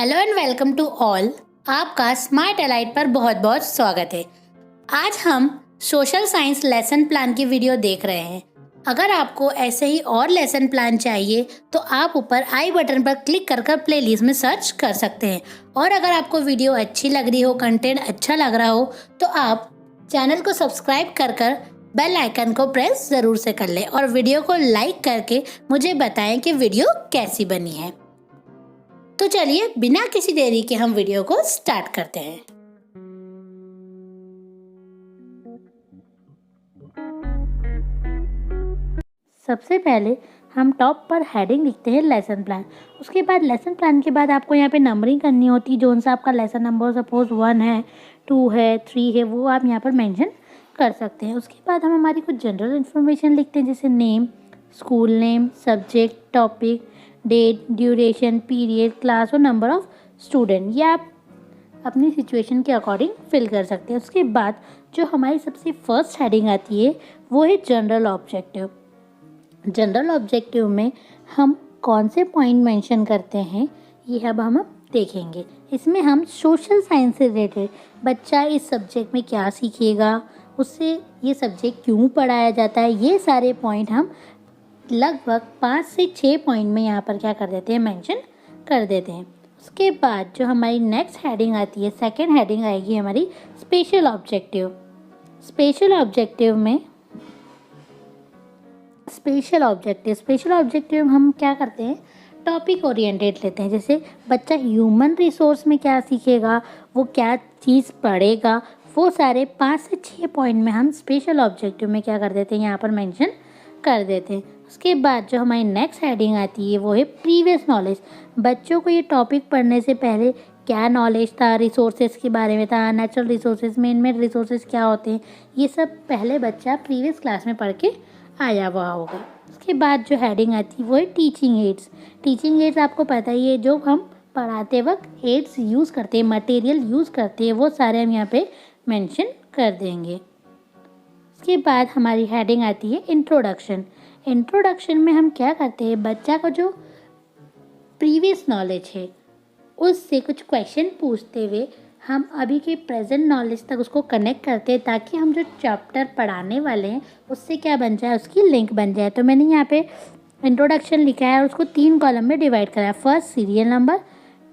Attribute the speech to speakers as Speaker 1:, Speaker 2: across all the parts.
Speaker 1: Hello and welcome to all. आपका smart elite पर बहुत बहुत स्वागत है। आज हम सोशल साइंस लेसन प्लान की वीडियो देख रहे हैं। अगर आपको ऐसे ही और लेसन प्लान चाहिए तो आप ऊपर आई बटन पर क्लिक कर प्लेलिस्ट में सर्च कर सकते हैं। और अगर आपको वीडियो अच्छी लग रही हो, कंटेंट अच्छा लग रहा हो, तो आप चैनल को सब्सक्राइब कर बेल आइकन को प्रेस ज़रूर से कर लें और वीडियो को लाइक करके मुझे बताएं कि वीडियो कैसी बनी है। तो चलिए बिना किसी देरी के हम वीडियो को स्टार्ट करते हैं। सबसे पहले हम टॉप पर हेडिंग लिखते हैं लेसन प्लान। उसके बाद लेसन प्लान के बाद आपको यहाँ पे नंबरिंग करनी होती है। जो सा आपका लेसन नंबर सपोज 1 है, 2 है, 3 है, वो आप यहाँ पर मेंशन कर सकते हैं। उसके बाद हम हमारी कुछ जनरल इन्फॉर्मेशन लिखते हैं, जैसे name, school name, subject, topic, date, duration, period, class और नंबर ऑफ स्टूडेंट। ये आप अपनी सिचुएशन के अकॉर्डिंग फिल कर सकते हैं। उसके बाद जो हमारी सबसे फर्स्ट हेडिंग आती है वो है जनरल ऑब्जेक्टिव। जनरल ऑब्जेक्टिव में हम कौन से पॉइंट मेंशन करते हैं ये अब हम देखेंगे। इसमें हम सोशल साइंस से रिलेटेड बच्चा इस सब्जेक्ट में क्या सीखेगा, उससे ये सब्जेक्ट क्यों पढ़ाया जाता है, ये सारे पॉइंट हम लगभग 5 से 6 पॉइंट में यहाँ पर क्या कर देते हैं, मेंशन कर देते हैं। उसके बाद जो हमारी नेक्स्ट हेडिंग आती है, सेकंड हेडिंग आएगी हमारी स्पेशल ऑब्जेक्टिव। स्पेशल ऑब्जेक्टिव हम क्या करते हैं, टॉपिक ओरिएंटेड लेते हैं। जैसे बच्चा ह्यूमन रिसोर्स में क्या सीखेगा, वो क्या चीज़ पढ़ेगा, वो सारे 5 से 6 पॉइंट में हम स्पेशल ऑब्जेक्टिव में क्या कर देते हैं, यहाँ पर मेंशन कर देते हैं। उसके बाद जो हमारी नेक्स्ट हेडिंग आती है वो है प्रीवियस नॉलेज। बच्चों को ये टॉपिक पढ़ने से पहले क्या नॉलेज था, रिसोर्सेज के बारे में था, नेचुरल रिसोर्सेज, मेन रिसोर्सेज क्या होते हैं, ये सब पहले बच्चा प्रीवियस क्लास में पढ़ के आया हुआ होगा। उसके बाद जो हेडिंग आती है वो है टीचिंग एड्स। टीचिंग एड्स आपको पता ही है, जो हम पढ़ाते वक्त एड्स यूज़ करते हैं, मटेरियल यूज़ करते हैं, वो सारे हम यहाँ पे मेंशन कर देंगे। उसके बाद हमारी हेडिंग आती है इंट्रोडक्शन। इंट्रोडक्शन में हम क्या करते हैं, बच्चा का जो प्रीवियस नॉलेज है उससे कुछ क्वेश्चन पूछते हुए हम अभी के प्रेजेंट नॉलेज तक उसको कनेक्ट करते हैं, ताकि हम जो चैप्टर पढ़ाने वाले हैं उससे क्या बन जाए, उसकी लिंक बन जाए। तो मैंने यहाँ पे इंट्रोडक्शन लिखा है और उसको 3 कॉलम में डिवाइड करा है। First serial number,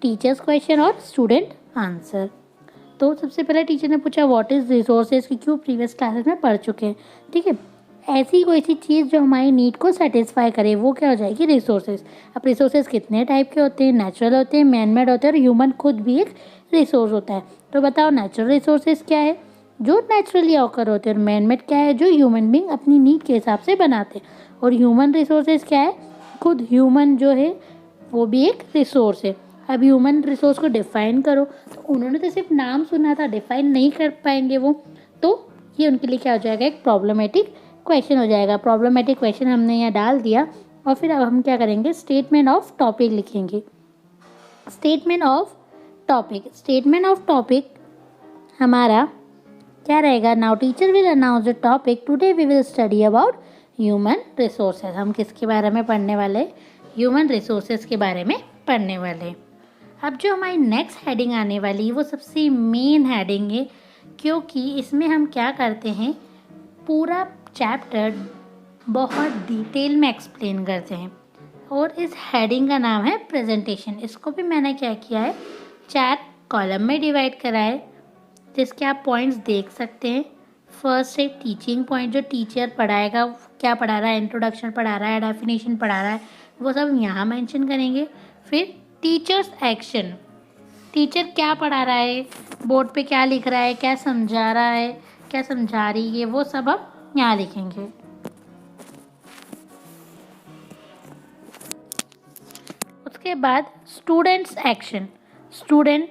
Speaker 1: teachers question और स्टूडेंट आंसर। तो सबसे पहले टीचर ने पूछा व्हाट इज़ रिसोर्सेज, कि क्यों प्रीवियस क्लासेस में पढ़ चुके हैं, ठीक है। ऐसी कोई सी चीज़ जो हमारी नीड को सेटिस्फाई करे वो क्या हो जाएगी, रिसोर्सेज। अब रिसोर्सेज कितने टाइप के होते हैं, नेचुरल होते हैं, मैन मेड होते हैं और ह्यूमन खुद भी एक रिसोर्स होता है। तो बताओ नेचुरल रिसोर्सेज क्या है, जो नेचुरली ऑकर होते हैं, और मैन मेड क्या है, जो ह्यूमन बींग अपनी नीड के हिसाब से बनाते हैं। और ह्यूमन रिसोर्सेज क्या है, खुद ह्यूमन जो है वो भी एक रिसोर्स है। अब ह्यूमन रिसोर्स को डिफाइन करो, तो उन्होंने तो सिर्फ नाम सुना था, डिफाइन नहीं कर पाएंगे वो, तो ये उनके लिए क्या हो जाएगा, एक प्रॉब्लमेटिक क्वेश्चन हो जाएगा। प्रॉब्लमेटिक क्वेश्चन हमने यहाँ डाल दिया। और फिर अब हम क्या करेंगे, स्टेटमेंट ऑफ टॉपिक लिखेंगे। स्टेटमेंट ऑफ टॉपिक हमारा क्या रहेगा, now teacher will announce the topic, today we will study about human resources. हम किसके बारे में पढ़ने वाले, ह्यूमन रिसोर्सेज के बारे में पढ़ने वाले। अब जो हमारी नेक्स्ट हेडिंग आने वाली है वो सबसे मेन हेडिंग है, क्योंकि इसमें हम क्या करते हैं, पूरा चैप्टर बहुत डिटेल में एक्सप्लेन करते हैं। और इस हेडिंग का नाम है प्रेजेंटेशन। इसको भी मैंने क्या किया है, 4 कॉलम में डिवाइड करा है, जिसके आप पॉइंट्स देख सकते हैं। फर्स्ट है टीचिंग पॉइंट, जो टीचर पढ़ाएगा, क्या पढ़ा रहा है, इंट्रोडक्शन पढ़ा रहा है, डेफिनेशन पढ़ा रहा है, वो सब यहाँ मेंशन करेंगे। फिर टीचर्स एक्शन, टीचर क्या पढ़ा रहा है, बोर्ड पे क्या लिख रहा है, क्या समझा रहा है, क्या समझा रही है, वो सब अब यहाँ लिखेंगे। उसके बाद स्टूडेंट्स एक्शन, स्टूडेंट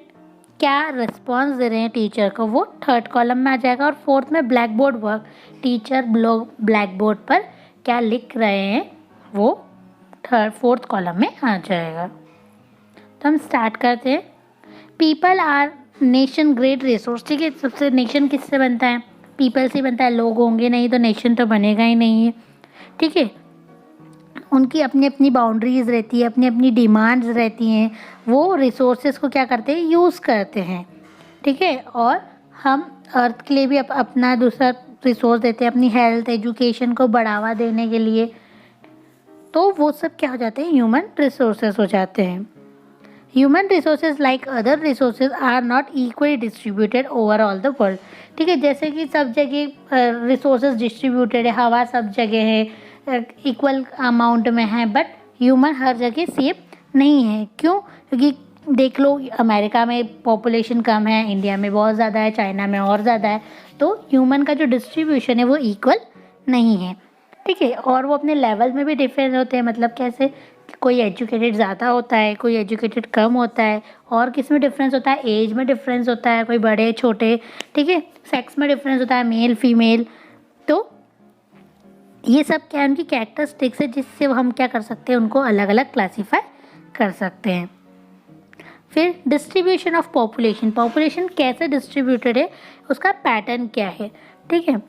Speaker 1: क्या रिस्पॉन्स दे रहे हैं टीचर को, वो 3rd कॉलम में आ जाएगा। और 4th में black board work, teacher black board पर क्या लिख रहे हैं वो 4th कॉलम में आ जाएगा। तो हम स्टार्ट करते हैं। People our nation great resource, ठीक है। सबसे नेशन किससे बनता है, पीपल से बनता है। लोग होंगे नहीं तो नेशन तो बनेगा ही नहीं है, ठीक है। उनकी अपनी अपनी बाउंड्रीज़ रहती है, अपनी अपनी डिमांड्स रहती हैं, वो रिसोर्सेज को क्या करते हैं, यूज़ करते हैं, ठीक है। और हम अर्थ के लिए भी अपना दूसरा रिसोर्स देते हैं, अपनी हेल्थ एजुकेशन को बढ़ावा देने के लिए, तो वो सब क्या हो जाते हैं, ह्यूमन रिसोर्सेज हो जाते हैं। Human resources like other resources are not equally distributed over all the world, ठीक है। जैसे कि सब जगह रिसोर्सेज डिस्ट्रीब्यूटेड है, हवा सब जगह है, इक्वल अमाउंट में है, बट ह्यूमन हर जगह सेम नहीं है। क्यों? क्योंकि देख लो, अमेरिका में पॉपुलेशन कम है, इंडिया में बहुत ज़्यादा है, चाइना में और ज़्यादा है, तो ह्यूमन का जो डिस्ट्रीब्यूशन है वो इक्वल नहीं है, ठीक है। और वो अपने लेवल में भी डिफरेंस होते हैं, मतलब कैसे, कोई एजुकेटेड ज़्यादा होता है, कोई एजुकेटेड कम होता है, और किस में डिफरेंस होता है, एज में डिफरेंस होता है, कोई बड़े छोटे, ठीक है, सेक्स में डिफरेंस होता है, मेल फीमेल। तो ये सब क्या है, उनकी कैरेक्टरिस्टिक्स है, जिससे हम क्या कर सकते हैं, उनको अलग अलग क्लासीफाई कर सकते हैं। फिर डिस्ट्रीब्यूशन ऑफ पॉपुलेशन, पॉपुलेशन कैसे डिस्ट्रीब्यूटेड है, उसका पैटर्न क्या है, ठीक है।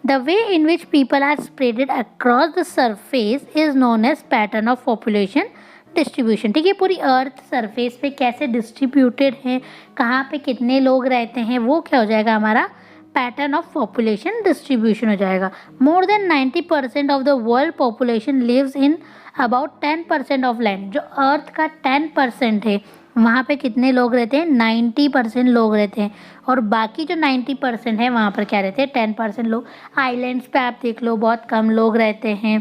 Speaker 1: The way in which people are spreaded across the surface is known as pattern of population distribution, ठीक है। पूरी अर्थ सरफेस पे कैसे डिस्ट्रीब्यूटेड है, कहाँ पे कितने लोग रहते हैं, वो क्या हो जाएगा, हमारा पैटर्न ऑफ पॉपुलेशन डिस्ट्रीब्यूशन हो जाएगा। More than 90% of the world population lives in about 10% of land, जो अर्थ का 10% है, वहाँ पे कितने लोग रहते हैं, 90% लोग रहते हैं, और बाकी जो 90% है वहाँ पर क्या रहते हैं, 10% लोग। आइलैंड्स पे आप देख लो, बहुत कम लोग रहते हैं।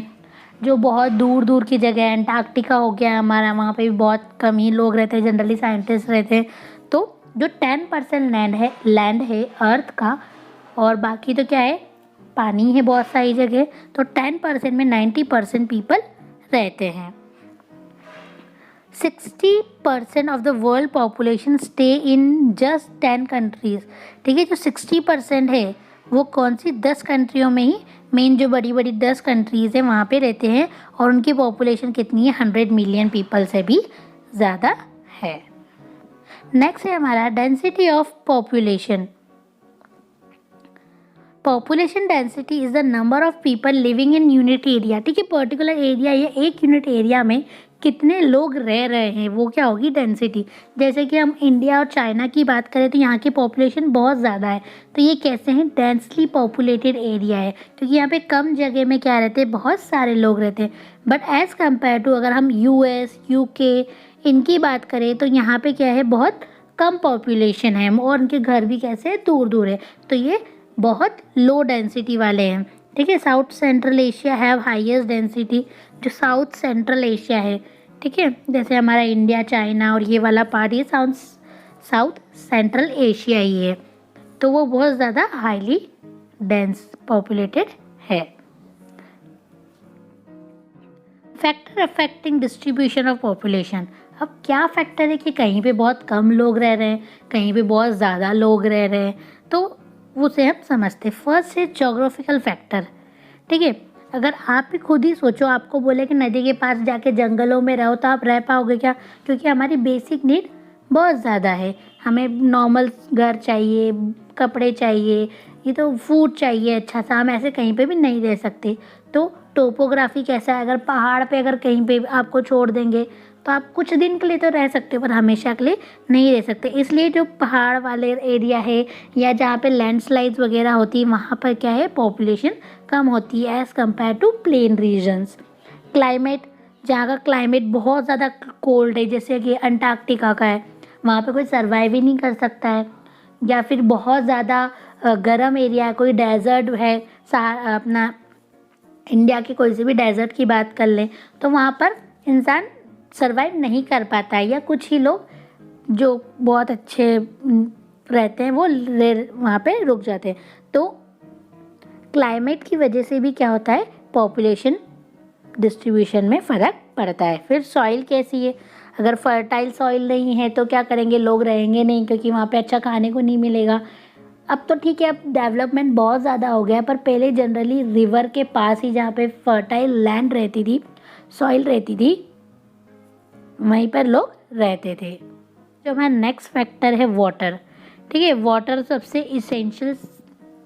Speaker 1: जो बहुत दूर दूर की जगह है, अंटार्कटिका हो गया हमारा, वहाँ पे भी बहुत कम ही लोग रहते हैं, जनरली साइंटिस्ट रहते हैं। तो जो 10% लैंड है अर्थ का, और बाकी तो क्या है, पानी है बहुत सारी जगह, तो 10% में 90% पीपल रहते हैं। 60% of the world population stay in just 10 countries, ठीक है। जो 60% है वो कौन सी, 10 कंट्रियों में ही, मेन जो बड़ी बड़ी 10 कंट्रीज़ हैं वहाँ पे रहते हैं, और उनकी पॉपुलेशन कितनी है, 100 मिलियन पीपल से भी ज़्यादा है। नेक्स्ट है हमारा density of population. Population density is the number of people living in unit area, ठीक है। पर्टिकुलर एरिया या एक यूनिट एरिया में कितने लोग रह रहे हैं, वो क्या होगी, डेंसिटी। जैसे कि हम इंडिया और चाइना की बात करें तो यहाँ की पॉपुलेशन बहुत ज़्यादा है, तो ये कैसे हैं, डेंसली पॉपुलेटेड एरिया है, क्योंकि यहाँ पे कम जगह में क्या रहते हैं, बहुत सारे लोग रहते हैं। बट एज़ कम्पेयर टू अगर हम US UK इनकी बात करें तो यहाँ पे क्या है, बहुत कम पॉपुलेशन है, और उनके घर भी कैसे है, दूर दूर है, तो ये बहुत लो डेंसिटी वाले हैं, ठीक है। South central Asia have highest density, जो साउथ सेंट्रल एशिया है, ठीक है, जैसे हमारा इंडिया चाइना और ये वाला पार्ट, ये साउथ सेंट्रल एशिया ही है, तो वो बहुत ज़्यादा हाईली डेंस पॉपुलेटेड है। Factor affecting distribution of population, अब क्या फैक्टर है कि कहीं पे बहुत कम लोग रह रहे हैं, कहीं पे बहुत ज़्यादा लोग रह रहे हैं, तो उसे हम समझते। फर्स्ट है जोग्राफिकल फैक्टर, ठीक है। अगर आप भी खुद ही सोचो, आपको बोले कि नदी के पास जाके जंगलों में रहो, तो आप रह पाओगे क्या? क्योंकि हमारी बेसिक नीड बहुत ज़्यादा है, हमें नॉर्मल घर चाहिए, कपड़े चाहिए, ये तो फूड चाहिए अच्छा सा, हम ऐसे कहीं पे भी नहीं रह सकते। तो टोपोग्राफी कैसा है, अगर पहाड़ पे अगर कहीं पे आपको छोड़ देंगे तो आप कुछ दिन के लिए तो रह सकते हो, पर हमेशा के लिए नहीं रह सकते। इसलिए जो पहाड़ वाले एरिया है या जहाँ पे लैंडस्लाइड्स वगैरह होती है, वहाँ पर क्या है, पॉपुलेशन कम होती है as compare to plain regions. Climate, जहाँ का क्लाइमेट बहुत ज़्यादा कोल्ड है, जैसे कि अंटार्कटिका का है, वहाँ पे कोई सर्वाइव ही नहीं कर सकता है। या फिर बहुत ज़्यादा गर्म एरिया है, कोई डेजर्ट है, अपना इंडिया के कोई से भी डेजर्ट की बात कर लें, तो वहाँ पर इंसान सर्वाइव नहीं कर पाता है, या कुछ ही लोग जो बहुत अच्छे रहते हैं वो वहाँ पे रुक जाते हैं। तो क्लाइमेट की वजह से भी क्या होता है, पॉपुलेशन डिस्ट्रीब्यूशन में फ़र्क पड़ता है। फिर सॉइल कैसी है, अगर फर्टाइल सॉइल नहीं है तो क्या करेंगे, लोग रहेंगे नहीं, क्योंकि वहाँ पे अच्छा खाने को नहीं मिलेगा। अब तो ठीक है, अब डेवलपमेंट बहुत ज़्यादा हो गया है, पर पहले जनरली रिवर के पास ही जहाँ पे फर्टाइल लैंड रहती थी, सॉइल रहती थी, वहीं पर लोग रहते थे। जो हमारा नेक्स्ट फैक्टर है वाटर, ठीक है। वाटर सबसे इसेंशियल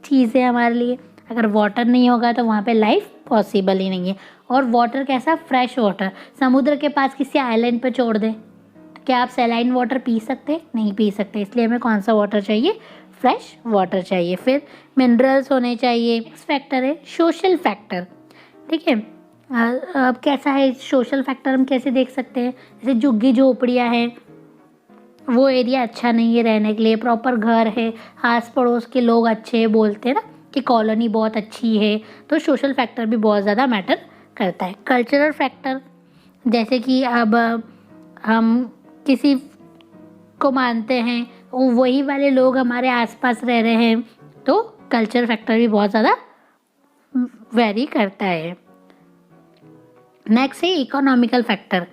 Speaker 1: चीज़ है हमारे लिए। अगर वाटर नहीं होगा तो वहाँ पे लाइफ पॉसिबल ही नहीं है। और वाटर कैसा? Fresh water. समुद्र के पास किसी आइलैंड पे छोड़ दें तो क्या आप सैलाइन वाटर पी सकते? नहीं पी सकते। इसलिए हमें कौन सा वाटर चाहिए? फ्रेश वाटर चाहिए। फिर मिनरल्स होने चाहिए। नेक्स्ट फैक्टर है सोशल फैक्टर। ठीक है, अब कैसा है सोशल फैक्टर, हम कैसे देख सकते हैं? जैसे झुग्गी झोपड़ियाँ हैं, वो एरिया अच्छा नहीं है रहने के लिए, प्रॉपर घर है, आस पड़ोस के लोग अच्छे बोलते हैं ना कि कॉलोनी बहुत अच्छी है, तो सोशल फैक्टर भी बहुत ज़्यादा मैटर करता है। कल्चरल फैक्टर, जैसे कि अब हम किसी को मानते हैं, वही वाले लोग हमारे आसपास रह रहे हैं, तो कल्चरल फैक्टर भी बहुत ज़्यादा वेरी करता है। नेक्स्ट है इकोनॉमिकल फैक्टर।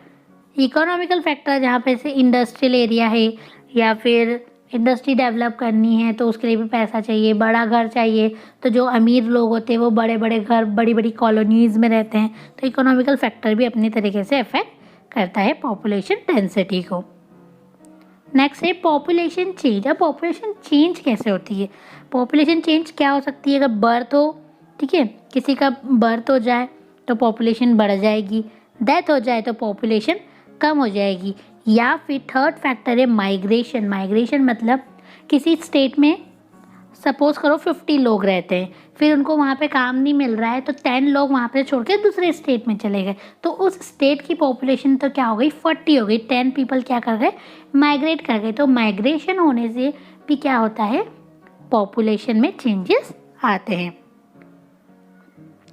Speaker 1: इकोनॉमिकल फैक्टर जहाँ पे से इंडस्ट्रियल एरिया है या फिर इंडस्ट्री डेवलप करनी है तो उसके लिए भी पैसा चाहिए, बड़ा घर चाहिए, तो जो अमीर लोग होते हैं वो बड़े बड़े घर, बड़ी बड़ी कॉलोनीज़ में रहते हैं, तो इकोनॉमिकल फैक्टर भी अपनी तरीके से अफेक्ट करता है पॉपुलेशन डेंसिटी को। नेक्स्ट है पॉपुलेशन चेंज। अब पॉपुलेशन चेंज कैसे होती है? पॉपुलेशन चेंज क्या हो सकती है? अगर बर्थ हो, ठीक है, किसी का बर्थ हो जाए तो पॉपुलेशन बढ़ जाएगी, डेथ हो जाए तो पॉपुलेशन कम हो जाएगी। या फिर थर्ड फैक्टर है माइग्रेशन। माइग्रेशन मतलब किसी स्टेट में सपोज करो 50 लोग रहते हैं, फिर उनको वहाँ पे काम नहीं मिल रहा है तो 10 लोग वहाँ पे छोड़ के दूसरे स्टेट में चले गए, तो उस स्टेट की पॉपुलेशन तो क्या हो गई? 40 हो गई। 10 पीपल क्या कर गए? माइग्रेट कर गए। तो माइग्रेशन होने से भी क्या होता है? पॉपुलेशन में चेंजेस आते हैं।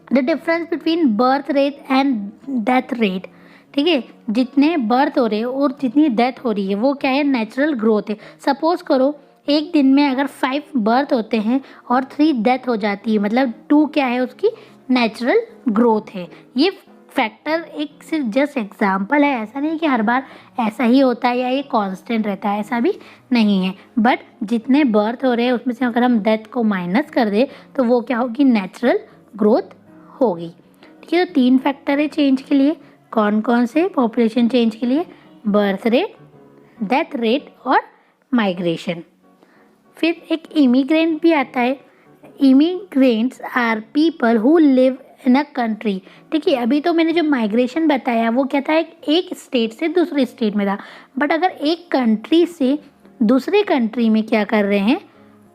Speaker 1: The difference between birth rate and death rate. ठीक है, जितने बर्थ हो रहे हैं और जितनी डेथ हो रही है वो क्या है? नेचुरल ग्रोथ है। सपोज करो एक दिन में अगर 5 बर्थ होते हैं और 3 डेथ हो जाती है, मतलब 2 क्या है? उसकी नेचुरल ग्रोथ है। ये फैक्टर एक सिर्फ जस्ट एग्जाम्पल है, ऐसा नहीं कि हर बार ऐसा ही होता है या ये कांस्टेंट रहता है, ऐसा भी नहीं है। बट जितने बर्थ हो रहे हैं उसमें से अगर हम डेथ को माइनस कर दें तो वो क्या होगी? नेचुरल ग्रोथ होगी। ठीक है, तो 3 फैक्टर है चेंज के लिए। कौन कौन से? पॉपुलेशन चेंज के लिए बर्थ रेट, डेथ रेट और माइग्रेशन। फिर एक इमिग्रेंट भी आता है। Immigrants are people who live in a country. ठीक है, अभी तो मैंने जो माइग्रेशन बताया वो क्या था? एक स्टेट से दूसरे स्टेट में था, बट अगर एक कंट्री से दूसरे कंट्री में क्या कर रहे हैं?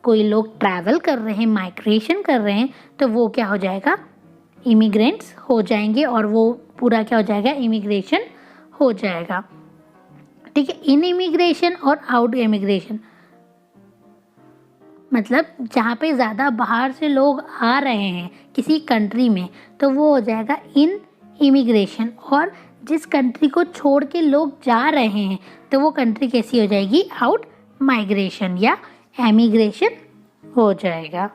Speaker 1: कोई लोग ट्रैवल कर रहे हैं, माइग्रेशन कर रहे हैं, तो वो क्या हो जाएगा? इमिग्रेंट्स हो जाएंगे और वो पूरा क्या हो जाएगा? इमिग्रेशन हो जाएगा। ठीक है, इन इमिग्रेशन और आउट इमिग्रेशन मतलब जहाँ पे ज़्यादा बाहर से लोग आ रहे हैं किसी कंट्री में तो वो हो जाएगा इन इमिग्रेशन, और जिस कंट्री को छोड़ के लोग जा रहे हैं तो वो कंट्री कैसी हो जाएगी? आउट माइग्रेशन या एमिग्रेशन हो जाएगा।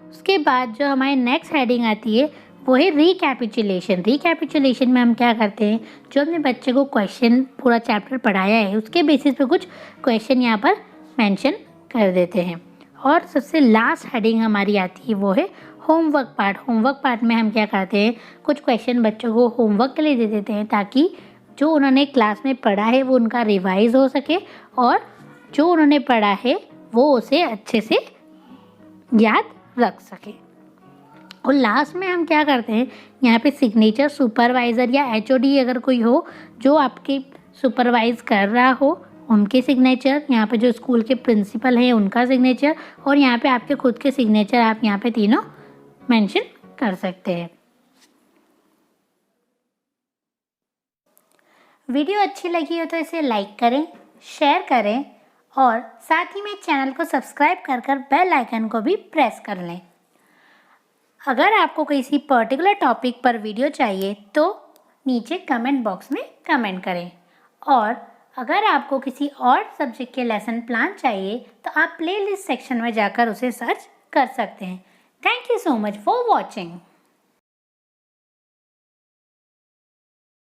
Speaker 1: उसके बाद जो हमारी नेक्स्ट हेडिंग आती है वो है रिकैपिचुलेशन। रिकैपिचुलेशन में हम क्या करते हैं? जो हमने बच्चे को क्वेश्चन पूरा चैप्टर पढ़ाया है उसके बेसिस पे कुछ क्वेश्चन यहाँ पर मेंशन कर देते हैं। और सबसे लास्ट हेडिंग हमारी आती है वो है होमवर्क पार्ट। होमवर्क पार्ट में हम क्या करते हैं? कुछ क्वेश्चन बच्चों को होमवर्क के लिए दे देते हैं ताकि जो उन्होंने क्लास में पढ़ा है वो उनका रिवाइज हो सके और जो उन्होंने पढ़ा है वो उसे अच्छे से याद रख सके। और लास्ट में हम क्या करते हैं? यहाँ पे सिग्नेचर सुपरवाइज़र या एचओडी अगर कोई हो जो आपके सुपरवाइज कर रहा हो उनके सिग्नेचर, यहाँ पे जो स्कूल के प्रिंसिपल हैं उनका सिग्नेचर, और यहाँ पे आपके खुद के सिग्नेचर आप यहाँ पे तीनों मेंशन कर सकते हैं। वीडियो अच्छी लगी हो तो इसे लाइक करें, शेयर करें और साथ ही में चैनल को सब्सक्राइब कर बेल आइकन को भी प्रेस कर लें। अगर आपको किसी पर्टिकुलर टॉपिक पर वीडियो चाहिए तो नीचे कमेंट बॉक्स में कमेंट करें, और अगर आपको किसी और सब्जेक्ट के लेसन प्लान चाहिए तो आप प्लेलिस्ट सेक्शन में जाकर उसे सर्च कर सकते हैं। Thank you so much for watching.